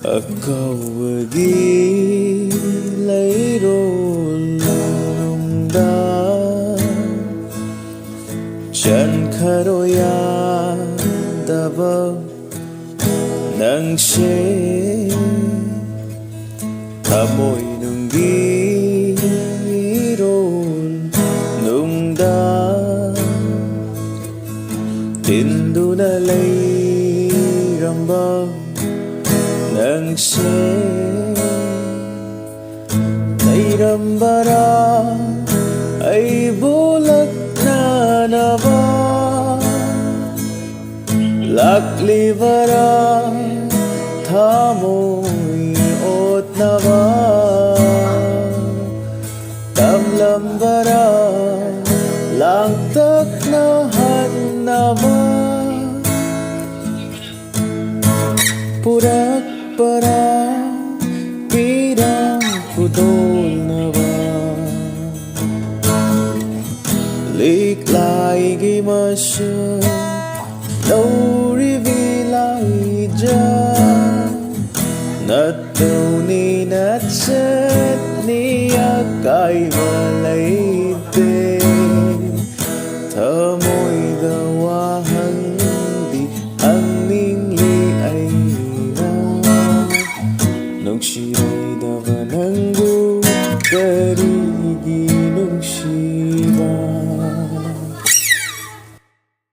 Akawagi layron nungda Diyan karoya daba nang siya Amoy nung giron nungda Tindo na layrambang nang siya Nairambara ay bulag na naba Laklibara tamoy ot naba Tamlambara langtak na hanama Purak para pirang putol na ba Liklay gimasya no revealija Nataw ni natset niya kay malay